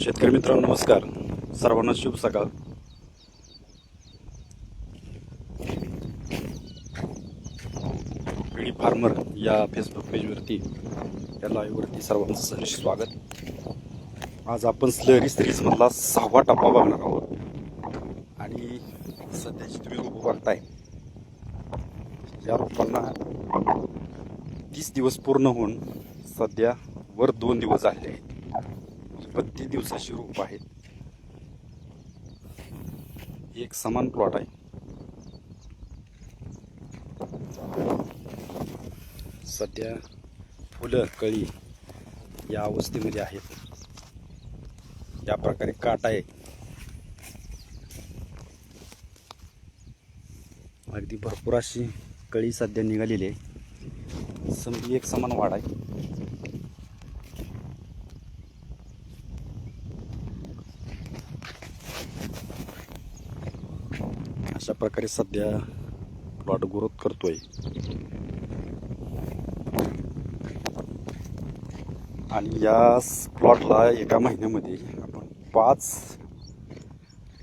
शेतकरी मित्रांनो नमस्कार. सर्वांना शुभ सकाळ. पीडी फार्मर या फेसबुक पेजवरती या लाईव्हवरती सर्वांचं सहर्ष स्वागत. आज आपण स्लरी सिरीज मधला 6वा टप्पा बघणार आहोत आणि सध्याची तुम्ही रोपं बघताय या रोपांना 30 दिवस पूर्ण होऊन सध्या वर 2 दिवस झाले आहेत. 32 दिवसाची रोप आहेत. एक समान प्लॉट आहे. सध्या फुलं कळी या अवस्थेमध्ये आहेत. या प्रकारे काट आहे. अगदी भरपूर अशी कळी सध्या निघालेली आहे. समजी एक समान वाढ आहे. अशा प्रकारे सध्या प्लॉट ग्रोथ करतोय. आणि या प्लॉटला एका महिन्यामध्ये आपण 5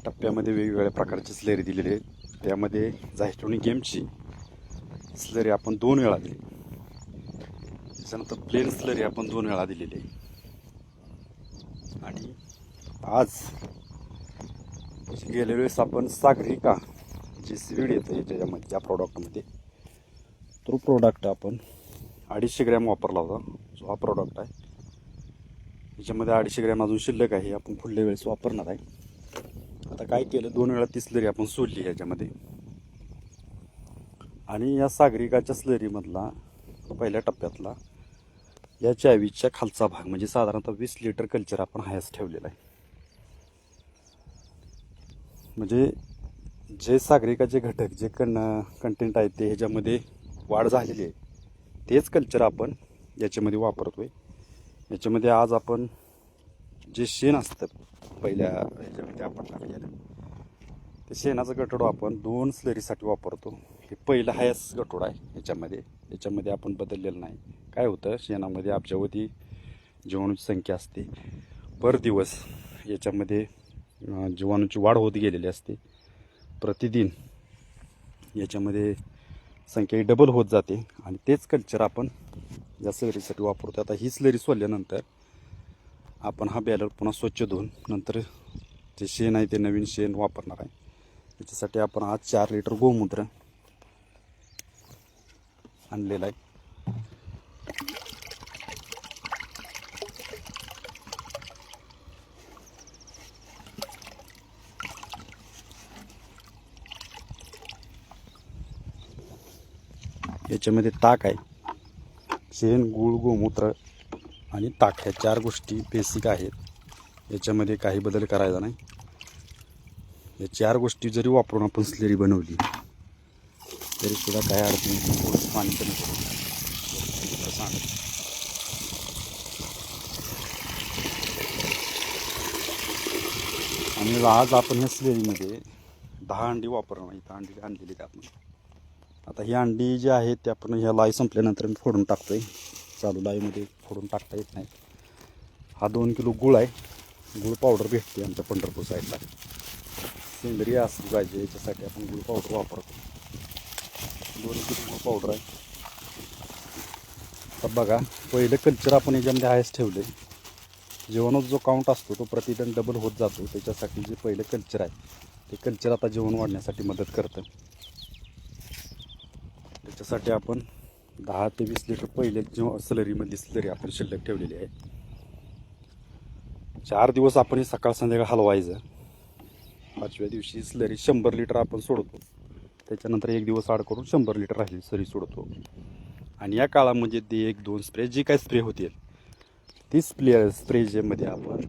टप्प्यामध्ये वेगवेगळ्या प्रकारची स्लरी दिलेली आहे. त्यामध्ये झायस्टोनिक गेमची स्लरी आपण 2 वेळा दिली. त्याच्यानंतर प्लेन स्लरी आपण 2 वेळा दिलेली आहे. आणि आज गेल्या वेळेस आपण सागरिका जी सीड येते त्याच्यामध्ये त्या प्रॉडक्टमध्ये तो प्रोडक्ट आपण 250 ग्रॅम वापरला होता. जो हा प्रोडक्ट आहे याच्यामध्ये 250 ग्रॅम अजून शिल्लक आहे. आपण पुढल्या वेळेस वापरणार आहे. आता काय केलं, 2 वेळा ती स्लरी आपण सोडली याच्यामध्ये. आणि या सागरिकाच्या स्लरीमधला पहिल्या टप्प्यातला या चावीच्या खालचा भाग म्हणजे साधारणतः 20 लिटर कल्चर आपण हायस ठेवलेला आहे. म्हणजे जे सागरिकाचे घटक जे कंटेंट आहेत ते ह्याच्यामध्ये वाढ झालेली आहे तेच कल्चर आपण याच्यामध्ये वापरतोय. याच्यामध्ये आज आपण जे शेण असतं पहिल्या ह्याच्यामध्ये आपण टाकलेलं ते शेणाचं गठोडं आपण 2 स्लरीसाठी वापरतो. हे पहिलं हायस गठोडं आहे. याच्यामध्ये आपण बदललेलं नाही. काय होतं, शेणामध्ये अब्जावधी जीवाणूची संख्या असते. पर दिवस याच्यामध्ये जीवाणूची वाढ होत गेलेली असते. प्रतिदिन याच्यामध्ये संख्या डबल होत जाते. आणि तेच कल्चर आपण या स्लरीसाठी वापरतो. आता ही स्लरी सोडल्यानंतर आपण हा बॅलर पुन्हा स्वच्छ धुवून नंतर जे शेण आहे ते नवीन शेण वापरणार आहे. त्याच्यासाठी आपण आज 4 लिटर गोमूत्र आणलेलं आहे. याच्यामध्ये ताक आहे. शेण, गूळ, गोमूत्र आणि ताक ह्या 4 गोष्टी बेसिक आहेत. याच्यामध्ये काही बदल करायचा नाही. या 4 गोष्टी जरी वापरून आपण स्लरी बनवली तरी सुद्धा काही अडचण नाही. थोडंसं पाणी कमी करून सांग. आणि आज आपण ह्या स्लरीमध्ये 10 अंडी वापरणार. इथं अंडी आणलेली आहेत आपण. आता ही अंडी जी आहेत ते आपण ह्या लाई संपल्यानंतर मी फोडून टाकतोय. चालू लाईमध्ये फोडून टाकता येत नाही. हा 2 किलो गूळ आहे. गूळ पावडर भेटते आमच्या पंढरपूर साईडला. सेंद्रिय असली पाहिजे याच्यासाठी आपण गूळ पावडर वापरतो. 2 किलो गूळ पावडर आहे. आता बघा, पहिलं कल्चर आपण याच्यामध्ये हायस ठेवले. जीवाणूचा जो काउंट असतो तो प्रतिदिन डबल होत जातो. त्याच्यासाठी जे पहिलं कल्चर आहे ते कल्चर आता जीवाणू वाढण्यासाठी मदत करतं. त्याच्यासाठी आपण 10 ते 20 लिटर पहिले स्लरीमधली स्लरी आपण शिल्लक ठेवलेली आहे. 4 दिवस आपण सकाळ संध्याकाळ हलवायचं. 5व्या दिवशी स्लरी 100 लिटर आपण सोडतो. त्याच्यानंतर 1 दिवस आड करून 100 लिटर राहिली स्लरी सोडतो. आणि या काळामध्ये ते 1-2 स्प्रे जी काय स्प्रे होतील ती स्प्रेमध्ये आपण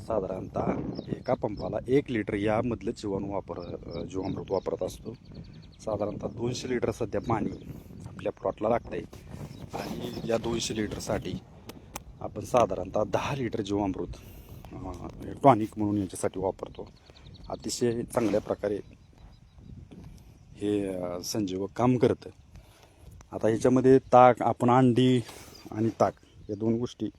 साधारणतः एका पंपाला 1 लिटर यामधलं जीवामृत वापरत असतो. साधारणतः 200 लिटर सध्या पाणी आपल्या प्लॉटला लागतंय. आणि या 200 लिटरसाठी आपण साधारणतः 10 लिटर जीवामृत टॉनिक म्हणून याच्यासाठी वापरतो. अतिशय चांगल्या प्रकारे हे संजीवक काम करतं. आता ह्याच्यामध्ये ताक आपण अंडी आणि ताक या 2 गोष्टी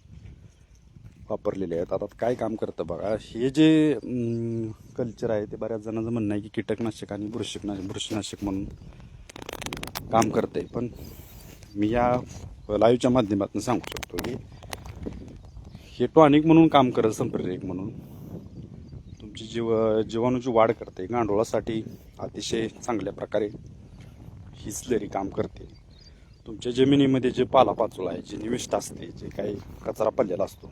वापरलेले आहेत. आता काय काम करतं बघा, हे जे कल्चर आहे ते बऱ्याच जणांचं म्हणणं आहे की कीटकनाशक आणि बुरशीनाशक म्हणून काम करते. पण मी या लाईव्हच्या माध्यमातून सांगू शकतो की हे टॉनिक म्हणून काम करत, संप्रेरक म्हणून तुमची जीवाणूची वाढ करते. गांडोळासाठी अतिशय चांगल्या प्रकारे ही स्लरी काम करते. तुमच्या जमिनीमध्ये जे पालापाचोळा आहे, जे निविष्ट असते, जे काही कचरा पडलेला असतो,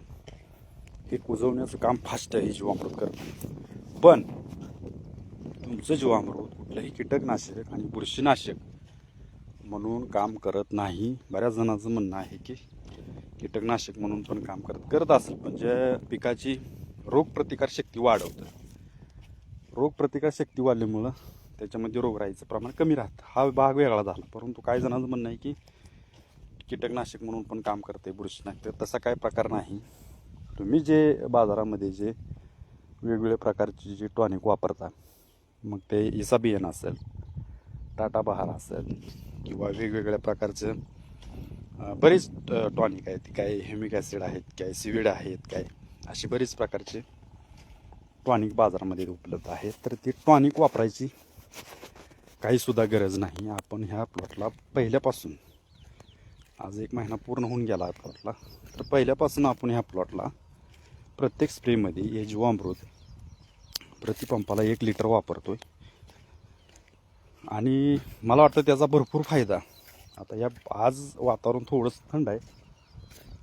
हे कुजवण्याचं काम फास्ट आहे जीवामृत करतं. पण तुमचं जीवामृत कुठलंही कीटकनाशक आणि बुरशीनाशक म्हणून काम करत नाही. बऱ्याच जणांचं म्हणणं आहे की कीटकनाशक म्हणून पण काम करत असेल, पण जे पिकाची रोगप्रतिकार शक्ती वाढवतं. रोगप्रतिकार शक्ती वाढल्यामुळं त्याच्यामध्ये रोगराईचं प्रमाण कमी राहतं. हा भाग वेगळा झाला. परंतु काही जणांचं म्हणणं आहे की कीटकनाशक म्हणून पण काम करते बुरशीनाशक. तर तसा काही प्रकार नाही. तुम्ही जे बाजारामध्ये जे वेगवेगळ्या प्रकारचे जे टॉनिक वापरता, मग ते इसाबियन असेल, टाटा बहार असेल किंवा वेगवेगळ्या प्रकारचं बरेच टॉनिक आहेत, काय ह्युमिक ॲसिड आहेत, काय सिविड आहेत, काय अशी बरीच प्रकारचे टॉनिक बाजारामध्ये उपलब्ध आहेत. तर ते टॉनिक वापरायची काहीसुद्धा गरज नाही. आपण ह्या प्लॉटला पहिल्यापासून, आज 1 महिना पूर्ण होऊन गेला प्लॉटला, तर पहिल्यापासून आपण ह्या प्लॉटला प्रत्येक स्प्रेमध्ये हे जीवामृत प्रतिपंपाला 1 लिटर वापरतोय. आणि मला वाटतं त्याचा भरपूर फायदा. आता या आज वातावरण थोडंसं थंड आहे,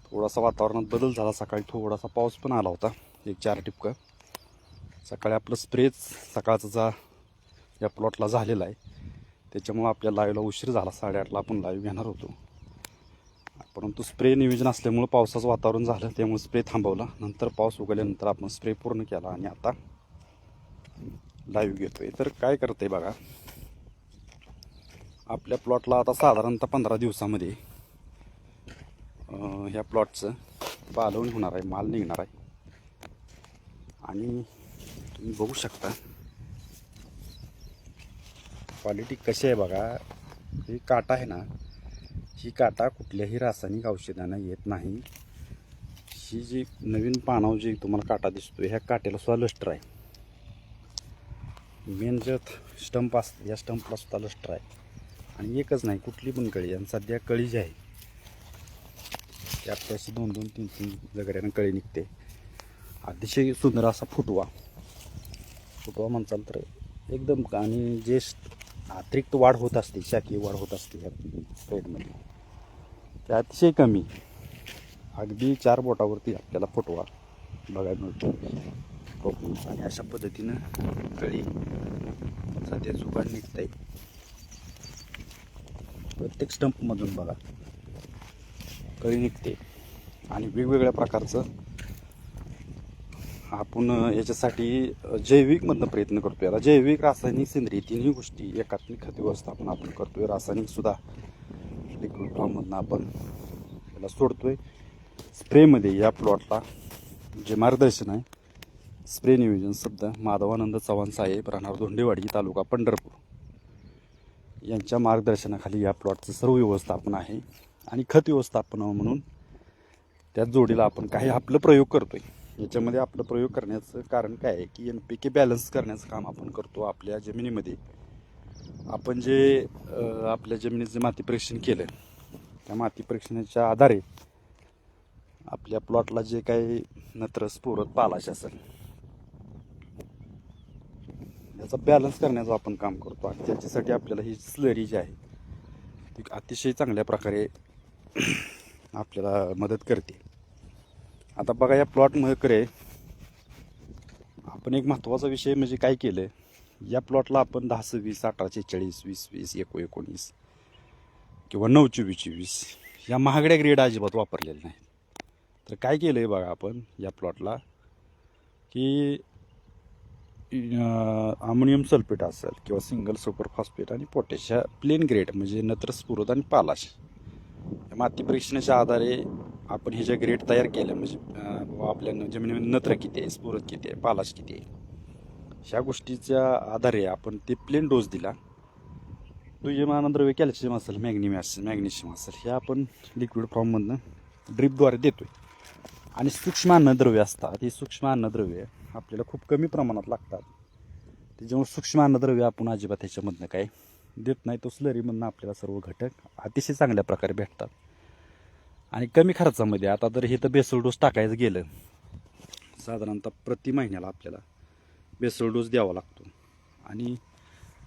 थोडासा वातावरणात बदल झाला. सकाळी थोडासा पाऊस पण आला होता, 1-4 ठिपकं. सकाळी आपलं स्प्रेच सकाळचा या प्लॉटला झालेला आहे. त्याच्यामुळं आपल्या लाईव्हला उशीर झाला. 8:30ला आपण लाईव्ह घेणार होतो, परंतु स्प्रे नियोजन असल्यामुळं पावसाचं वातावरण झालं, त्यामुळे स्प्रे थांबवला. नंतर पाऊस उगवल्यानंतर आपण स्प्रे पूर्ण केला आणि आता लाईव्ह घेतोय. तर काय करते बघा, आपल्या प्लॉटला आता साधारणतः 15 दिवसामध्ये ह्या प्लॉटचं पालवण होणार आहे, माल निघणार आहे. आणि तुम्ही बघू शकता क्वालिटी कशी आहे बघा. ही काटा आहे ना, ही काटा कुठल्याही रासायनिक औषधांना येत नाही. ही जी नवीन पानावर जी तुम्हाला काटा दिसतो, ह्या काट्याला सुद्धा लस्टर आहे. मेन जे स्टंप असते, या स्टंपला सुद्धा लस्टर आहे. आणि एकच नाही, कुठली पण कळी. आणि सध्या कळी जी आहे ती आपल्याशी 2-2, 3-3 जगड्यानं कळी निघते. अतिशय सुंदर असा फुटवा म्हणचाल तर एकदम. आणि जे अतिरिक्त वाढ होत असते, शाकीय वाढ होत असते ह्या प्लेटमध्ये, ते अतिशय कमी, अगदी 4 बोटावरती आपल्याला फुटवा बघायला मिळतो. आणि अशा पद्धतीनं कळी सध्या जुगाड निघत आहे. प्रत्येक स्टंपमधून बघा कळी निघते. आणि वेगवेगळ्या प्रकारचं आपण याच्यासाठी जैविकमधनं प्रयत्न करतोय. आता जैविक, रासायनिक, सेंद्रिय तिन्ही गोष्टी एकात्मिक खत व्यवस्थापन आपण करतोय. रासायनिकसुद्धा लिक्विड फॉर्ममधनं आपण त्याला सोडतोय. स्प्रेमध्ये या प्लॉटला जे मार्गदर्शन आहे, स्प्रे नियोजन शब्द माधवानंद चव्हाण साहेब, राहणार धोंडेवाडी, तालुका पंढरपूर, यांच्या मार्गदर्शनाखाली या प्लॉटचं सर्व व्यवस्थापन आहे. आणि खत व्यवस्थापन म्हणून त्याच जोडीला आपण काही आपलं प्रयोग करतोय. याच्यामध्ये आपलं प्रयोग करण्याचं कारण काय आहे की NPK बॅलन्स करण्याचं काम आपण करतो. आपल्या जमिनीमध्ये आपण जे आपल्या जमिनीचं माती परीक्षण केलं, त्या माती परीक्षणाच्या आधारे आपल्या प्लॉटला जे काही नत्र, स्फुरद, पालाश असेल याचा बॅलन्स करण्याचं आपण काम करतो. आणि त्याच्यासाठी आपल्याला ही स्लरी जी आहे ती अतिशय चांगल्या प्रकारे आपल्याला मदत करते. आता बघा, या प्लॉटमध्ये आपण एक महत्त्वाचा विषय म्हणजे काय केलं, या प्लॉटला आपण 10-20, 18-46, 20-20, 19-19 किंवा 9-24-24 या महागड्या ग्रेड अजिबात वापरलेल्या नाहीत. तर काय केलं आहे बघा आपण या प्लॉटला की अमोनियम सल्फेट असेल किंवा सिंगल सुपर फॉस्फेट आणि पोटॅश ह्या प्लेन ग्रेड म्हणजे नत्र, स्फुरद आणि पालाश माती परीक्षणाच्या आधारे आपण हे ज्या ग्रेड तयार केल्या, म्हणजे आपल्या जमिनीमध्ये नत्र किती आहे, स्फुरद किती आहे, पालाश किती आहे, ह्या गोष्टीच्या आधारे आपण ते प्लेन डोस दिला. दुय्यमानद्रव्य कॅल्शियम असेल, मॅग्नेशियम असेल, हे आपण लिक्विड फॉर्ममधनं ड्रिपद्वारे देतोय. आणि सूक्ष्म अन्नद्रव्य असतात. ही सूक्ष्म अन्नद्रव्य आपल्याला खूप कमी प्रमाणात लागतात. त्याच्यामुळे सूक्ष्म अन्नद्रव्य आपण अजिबात ह्याच्यामधनं काय देत नाही. तो स्लरीमधनं आपल्याला सर्व घटक अतिशय चांगल्या प्रकारे भेटतात आणि कमी खर्चामध्ये. आता तर हे तर बेसल डोस टाकायचं गेलं, साधारणतः प्रति महिन्याला आपल्याला बेसल डोस द्यावा लागतो. आणि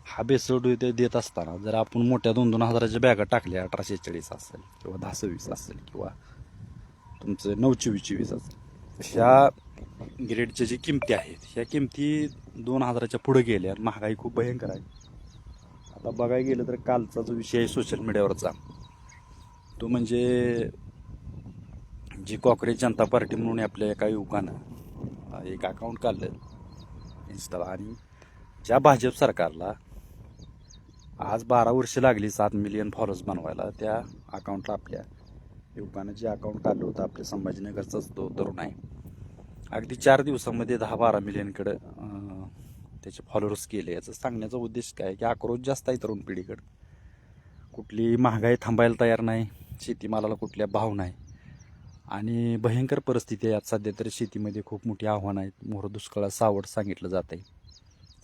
हा बेसल डोस देत असताना जर आपण मोठ्या 2-2 हजाराच्या बॅगा टाकल्या, 1846 असेल किंवा 1026 असेल किंवा तुमचं 924 असेल, ह्या ग्रेडच्या जी किमती आहेत ह्या किमती 2000च्या पुढे गेल्या. महागाई खूप भयंकर आहे. आता बघायला गेलं तर कालचा जो विषय आहे सोशल मीडियावरचा, तो म्हणजे जी काँग्रेस जनता पार्टी म्हणून आपल्या एका युवकानं एक अकाउंट काढलं इन्स्टाला, आणि ज्या भाजप सरकारला आज 12 वर्ष लागली 7 मिलियन फॉलोअर्स बनवायला, त्या अकाउंटला आपल्या युवकानं जे अकाउंट काढलं होतं, आपल्या संभाजीनगरचाच तो तरुण आहे, अगदी 4 दिवसामध्ये 10-12 मिलियनकडं त्याचे फॉलोअर्स केले. याचं सांगण्याचा उद्देश काय की आक्रोश जास्त आहे तरुण पिढीकडं. कुठली महागाई थांबायला तयार नाही, शेतीमालाला कुठल्या भाव नाही, आणि भयंकर परिस्थिती आहे. आज सध्या तरी शेतीमध्ये खूप मोठी आव्हानं आहेत. मोहर दुष्काळात सावट सांगितलं जात आहे.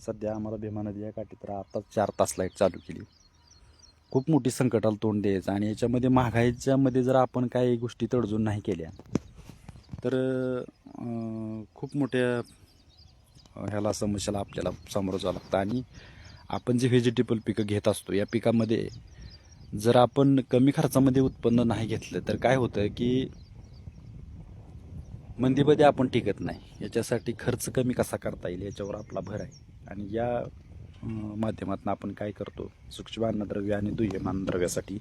सध्या आम्हाला भीमा नदी या काठी तर आताच 4 तास लाईट चालू केली. खूप मोठी संकटाला तोंड द्यायचं. आणि याच्यामध्ये महागाईच्यामध्ये जर आपण काही गोष्टी तडजोड नाही केल्या तर खूप मोठ्या ह्याला समस्याला आपल्याला सामोरं जावं लागतं. आणि आपण जे व्हेजिटेबल पिकं घेत असतो, या पिकामध्ये जर आपण कमी खर्चामध्ये उत्पन्न नाही घेतलं तर काय होतं की मंदीमध्ये आपण टिकत नाही. याच्यासाठी खर्च कमी कसा करता येईल याच्यावर आपला भर आहे. आणि या माध्यमातून आपण काय करतो, सूक्ष्म अन्नद्रव्य आणि दुय्यम अन्नद्रव्यासाठी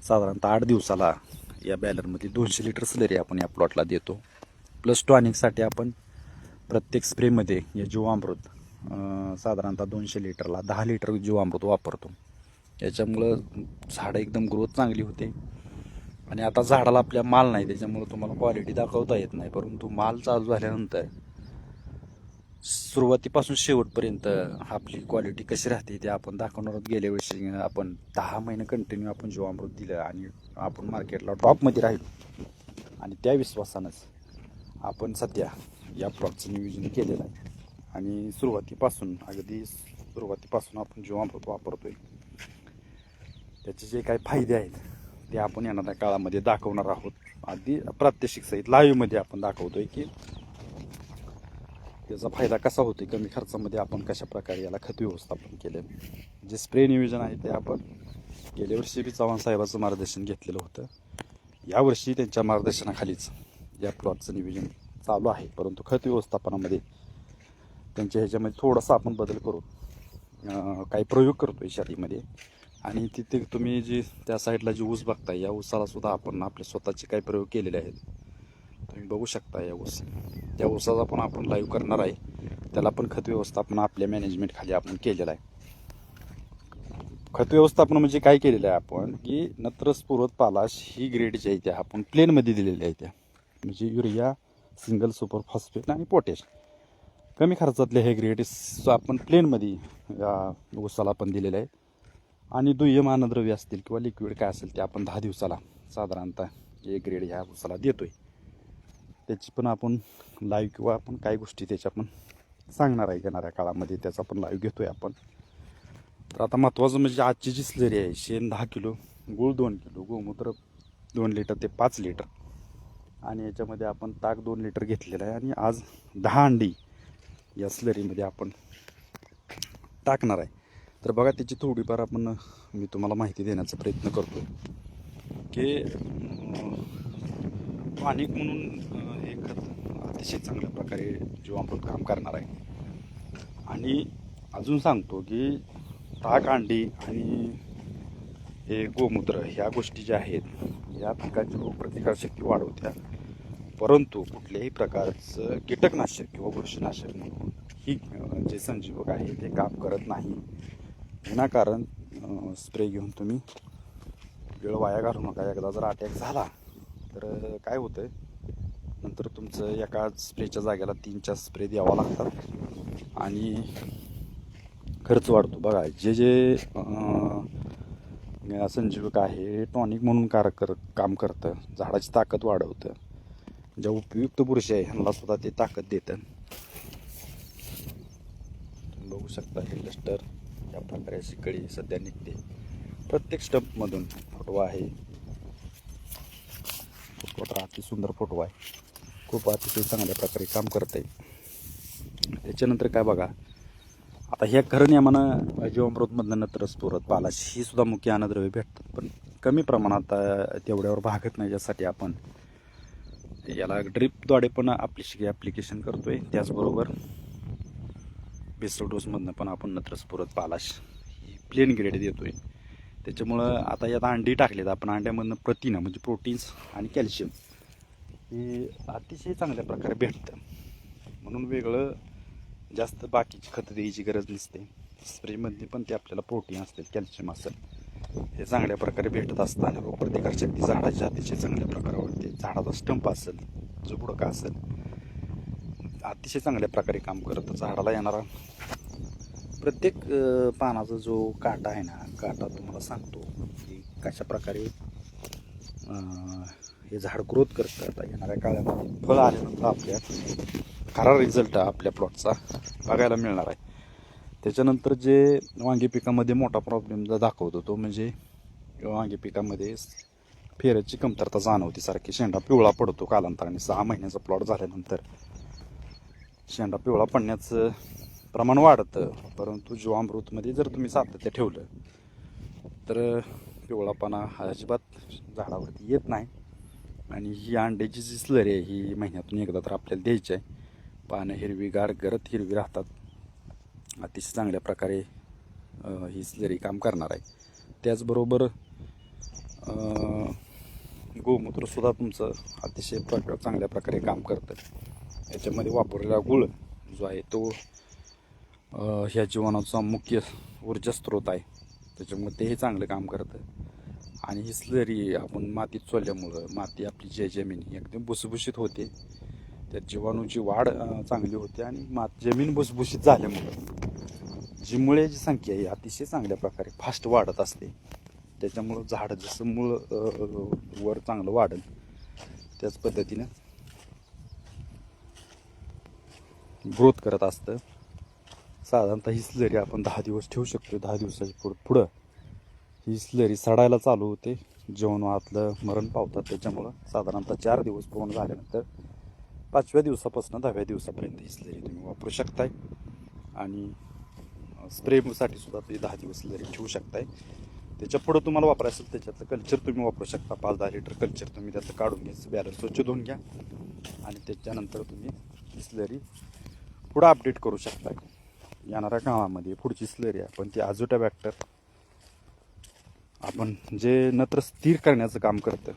साधारणतः 8 दिवसाला या बॅलरमध्ये 200 लिटर स्लरी आपण या प्लॉटला देतो. प्लस टॉनिकसाठी आपण प्रत्येक स्प्रेमध्ये या जीवामृत साधारणतः 200 लिटरला 10 लिटर जीवामृत वापरतो. याच्यामुळं झाडं एकदम ग्रोथ चांगली होते. आणि आता झाडाला आपल्या माल नाही, त्याच्यामुळं तुम्हाला क्वालिटी दाखवता येत नाही, परंतु माल चालू झाल्यानंतर सुरुवातीपासून शेवटपर्यंत आपली क्वालिटी कशी राहते ते आपण दाखवणार आहोत. गेल्या वर्षी आपण 10 महिने कंटिन्यू आपण जीवामृत दिलं आणि आपण मार्केटला टॉपमध्ये राहिलो. आणि त्या विश्वासानंच आपण सध्या या प्लॉटचं नियोजन केलेलं आहे. आणि अगदी सुरुवातीपासून आपण जीवामृत वापरतोय. त्याचे जे काही फायदे आहेत ते आपण येणाऱ्या काळामध्ये दाखवणार आहोत. अगदी प्रात्यक्षिक सहित लाईव्हमध्ये आपण दाखवतोय की त्याचा फायदा कसा होतो. कमी खर्चामध्ये आपण कशा प्रकारे याला खत व्यवस्थापन केलं. जे स्प्रे नियोजन आहे ते आपण गेल्या वर्षी बी चव्हाण साहेबांचं मार्गदर्शन घेतलेलं होतं. यावर्षी त्यांच्या मार्गदर्शनाखालीच या प्लॉटचं नियोजन चालू आहे. परंतु खत व्यवस्थापनामध्ये त्यांच्या ह्याच्यामध्ये थोडासा आपण बदल करून काही प्रयोग करतोय शेतीमध्ये. आणि तिथे तुम्ही जी त्या साईडला जी ऊस बघताय, या ऊसाला सुद्धा आपण आपले स्वतःचे काही प्रयोग केलेले आहेत. तुम्ही बघू शकता या ऊस, त्या ऊसाचा पण आपण लाईव्ह करणार आहे. त्याला पण खत व्यवस्थापन आपल्या मॅनेजमेंट खाली आपण केलेलं आहे. खत व्यवस्थापन म्हणजे काय केलेलं आहे आपण की नत्रस, पूर्वत, पालाश ही ग्रेड जी आहे त्या आपण प्लेनमध्ये दिलेल्या आहेत. त्या म्हणजे युरिया, सिंगल सुपर फॉस्फेट आणि पोटॅश. कमी खर्चातले हे ग्रेड आपण प्लेनमध्ये या ऊसाला पण दिलेलं आहे. आणि दुय्यम अन्नद्रव्य असतील किंवा लिक्विड काय असेल ते आपण 10 दिवसाला साधारणतः एक ग्रेड ह्या ऊसाला देतोय. त्याची पण आपण लाईव्ह किंवा आपण काही गोष्टी त्याच्या पण सांगणार आहे येणाऱ्या काळामध्ये. त्याचा पण लाईव्ह घेतोय आपण. तर आता महत्त्वाचं म्हणजे आजची जी स्लरी आहे, शेण 10 किलो, गूळ 2 किलो, गोमूत्र 2 लिटर ते 5 लिटर, आणि याच्यामध्ये आपण ताक 2 लिटर घेतलेलं आहे. आणि आज 10 अंडी या स्लरीमध्ये आपण टाकणार आहे. तर बघा त्याची थोडीफार मी तुम्हाला माहिती देण्याचा प्रयत्न करतो की टॉनिक म्हणून हे खत अतिशय चांगल्या प्रकारे जीवामृत काम करणार आहे. आणि अजून सांगतो की ताक, अंडी आणि हे गोमूत्र ह्या गोष्टी ज्या आहेत या पिकाची रोगप्रतिकारशक्ती वाढवत्या. परंतु कुठल्याही प्रकारचं कीटकनाशक किंवा बुरशीनाशक म्हणून ही जे संजीवक आहे ते काम करत नाही. विनाकारण स्प्रे घेऊन तुम्ही वेळ वाया घालू नका. एकदा जर अटॅक झाला तर काय होतं, नंतर तुमचं एका स्प्रेच्या जागेला 3-4 स्प्रे द्यावा लागतात आणि खर्च वाढतो. बघा जे संजीवक आहे टॉनिक म्हणून काम करतं, झाडाची ताकद वाढवतं. ज्या उपयुक्त बुरशी आहे ह्यांना सुद्धा ते ताकद देतं. तुम्ही बघू शकता हे लस्टर या प्रकारे अशी कळी सध्या निघते. प्रत्येक स्टंपमधून फुटवा आहे. फुटवा अति सुंदर फुटवा आहे. खूप अतिशय चांगल्या प्रकारे काम करत आहे. त्याच्यानंतर काय बघा, आता ह्या खरं नियमानं जीवामृतमधनं नत्र स्फुरद पालाश ही सुद्धा मुख्य अन्नद्रव्य भेटतात, पण कमी प्रमाणात तेवढ्यावर भागत नाही. ज्यासाठी आपण याला ड्रिपद्वारे पण ॲप्लिकेशन करतोय. त्याचबरोबर बेसल डोसमधनं पण आपण नत्र स्फुरद पालाश ही प्लेन ग्रेड देतोय. त्याच्यामुळं आता यात अंडी टाकलेत आपण. अंड्यामधनं प्रथिनं म्हणजे प्रोटीन्स आणि कॅल्शियम हे अतिशय चांगल्या प्रकारे भेटतं. म्हणून वेगळं जास्त बाकीची खतं द्यायची गरज नसते. स्प्रेमध्ये पण ते आपल्याला प्रोटीन असते, कॅल्शियम असेल, हे चांगल्या प्रकारे भेटत असतं. आणि रोगप्रतिकारशक्ती झाडाच्या अतिशय चांगल्या प्रकारे वाढते. झाडाचा स्टंप असेल, जो बुडका असेल, अतिशय चांगल्या प्रकारे काम करतं. झाडाला येणारा प्रत्येक पानाचा जो काटा आहे ना, काटा तुम्हाला सांगतो की कशा प्रकारे हे झाड ग्रोथ करतं. आता येणाऱ्या काळामध्ये फळ आल्यानंतर आपल्या खरा रिझल्ट आपल्या प्लॉटचा बघायला मिळणार आहे. त्याच्यानंतर जे वांगी पिकामध्ये मोठा प्रॉब्लेम दाखवतो तो म्हणजे वांगी पिकामध्ये फेऱ्याची कमतरता जाणवते. सारखी शेंडा पिवळा पडतो कालांतराने. 6 महिन्याचा प्लॉट झाल्यानंतर शेंडा पिवळा पडण्याचं प्रमाण वाढतं. परंतु जीवामृतमध्ये जर तुम्ही सातत्य ठेवलं तर पिवळापणा अजिबात झाडावरती येत नाही. आणि ही अंड्याची जी स्लरी आहे ही महिन्यातून एकदा तर आपल्याला द्यायची आहे. पानं हिरवीगार गरत हिरवी राहतात. अतिशय चांगल्या प्रकारे ही स्लरी काम करणार आहे. त्याचबरोबर गोमूत्रसुद्धा तुमचं अतिशय चांगल्या प्रकारे काम करतं. याच्यामध्ये वापरलेला गुळ जो आहे तो ह्या जीवनाचा मुख्य ऊर्जा स्रोत आहे. त्याच्यामुळे तेही चांगलं काम करतं. आणि ही स्लरी आपण मातीत सोडल्यामुळं माती आपली जी जमीन ही एकदम भुसभुशीत होते. त्यात जीवाणूची वाढ चांगली होते. आणि जमीन भुसभुशीत झाल्यामुळं जी मुळ्याची संख्या ही अतिशय चांगल्या प्रकारे फास्ट वाढत असते. त्याच्यामुळं झाड जसं मूळ वर चांगलं वाढेल त्याच पद्धतीनं ग्रोथ करत असतं. साधारणतः ही स्लरी आपण 10 दिवस ठेवू शकतो. 10 दिवसाच्या पुढं ही स्लरी सडायला चालू होते. जीवाणूतलं मरण पावतात. त्याच्यामुळं साधारणतः 4 दिवस पूर्ण झाल्यानंतर 5व्या दिवसापासून 10व्या दिवसापर्यंत ही स्लरी तुम्ही वापरू शकताय. आणि स्प्रेसाठी सुद्धा तुम्ही 10 दिवस स्लरी ठेवू शकताय. त्याच्या पुढं तुम्हाला वापरायचं असेल त्याच्यातलं कल्चर तुम्ही वापरू शकता. 5-10 लिटर कल्चर तुम्ही त्याचं काढून घ्यायचं, बॅलर स्वच्छ धुवून घ्या आणि त्याच्यानंतर तुम्ही ही स्लरी पुढं अपडेट करू शकता. येणाऱ्या काळामध्ये पुढची स्लरी आपण ती अझोटॅबॅक्टर आपण जे नत्र स्थिर करण्याचं काम करतं.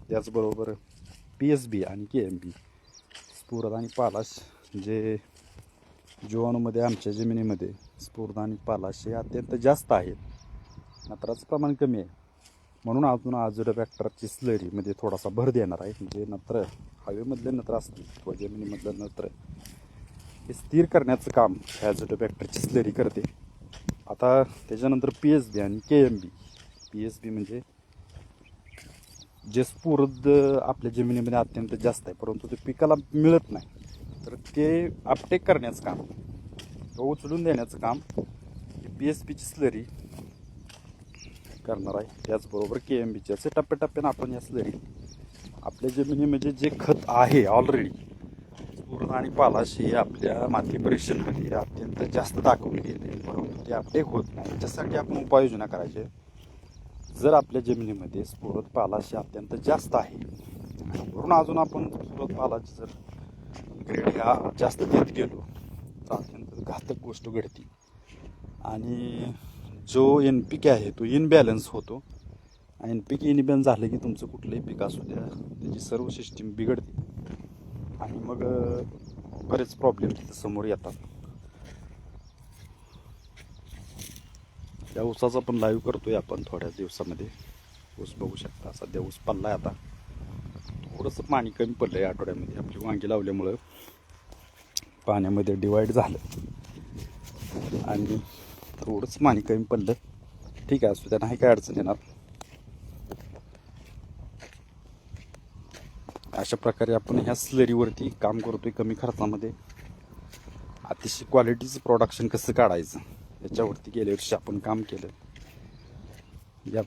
त्याचबरोबर PSB आणि KMB स्फुरद आणि पालाश जे जीवाणूमध्ये आमच्या जमिनीमध्ये स्फुरद आणि पालाश हे अत्यंत जास्त आहेत. नत्राचं प्रमाण कमी आहे. म्हणून अजून अझोटॅबॅक्टरची स्लरीमध्ये थोडासा भर देणार आहे. म्हणजे नत्र हवेमधले नत्र असतील किंवा जमिनीमधलं नत्र हे स्थिर करण्याचं काम ह्या अझोटॅबॅक्टरची स्लरी करते. आता त्याच्यानंतर PSB आणि KMB. PSB म्हणजे जे स्फुरद आपल्या जमिनीमध्ये अत्यंत जास्त आहे परंतु ते पिकाला मिळत नाही, तर ते अपटेक करण्याचं काम, उचलून देण्याचं काम PSBची स्लरी करणार आहे. त्याचबरोबर KMBची. असे टप्प्याटप्प्यानं आपण या स्लरी आपल्या जमिनीमध्ये जे खत आहे ऑलरेडी स्फुरद आणि पालाश हे आपल्या माती परीक्षणामध्ये अत्यंत जास्त दाखवले गेले परंतु ते अपटेक होत नाही. त्याच्यासाठी आपण उपाययोजना करायचे. जर आपल्या जमिनीमध्ये स्फुरद पालाश अत्यंत जास्त आहे वरून अजून आपण स्फुरद पालाश जर ग्रेड ह्या जास्त देत गेलो तर अत्यंत घातक गोष्ट घडते. आणि जो NPK आहे तो इनबॅलन्स होतो. NPK इनबॅलन्स झालं की तुमचं कुठलंही पीक असू द्या त्याची सर्व सिस्टीम बिघडते आणि मग बरेच प्रॉब्लेम तिथं समोर येतात. या ऊसाचा पण लाईव्ह करतोय आपण थोड्या दिवसामध्ये. ऊस बघू शकता. सध्या ऊस पडला आहे. आता थोडंसं पाणी कमी पडलं आहे आठवड्यामध्ये. आपली वांगी लावल्यामुळं पाण्यामध्ये डिवाईड झालं आणि थोडंच पाणी कमी पडलं. ठीक आहे, असू द्या, नाही काय अडचण येणार. अशा प्रकारे आपण ह्या स्लरीवरती काम करतोय कमी खर्चामध्ये. अतिशय क्वालिटीचं प्रोडक्शन कसं काढायचं याच्यावरती गेल्या वर्षी आपण काम केलं. या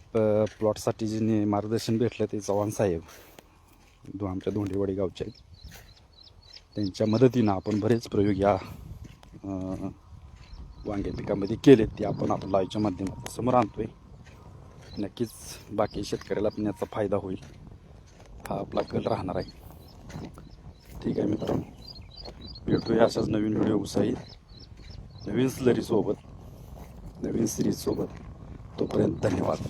प्लॉटसाठी जे मार्गदर्शन भेटलं ते चव्हाण साहेब आमच्या धोंडेवाडी गावचे आहेत. त्यांच्या मदतीनं आपण बरेच प्रयोग या वांगे पिकामध्ये केलेत. ते आपण आपल्या लाईव्हच्या माध्यमातून समोर आणतोय. नक्कीच बाकी शेतकऱ्याला पण याचा फायदा होईल. हा आपला कल राहणार आहे. ठीक आहे मित्रांनो, भेटूया अशाच नवीन व्हिडिओ सहित नवीन स्लरीसोबत नवीन सिरीजसोबत. तोपर्यंत धन्यवाद.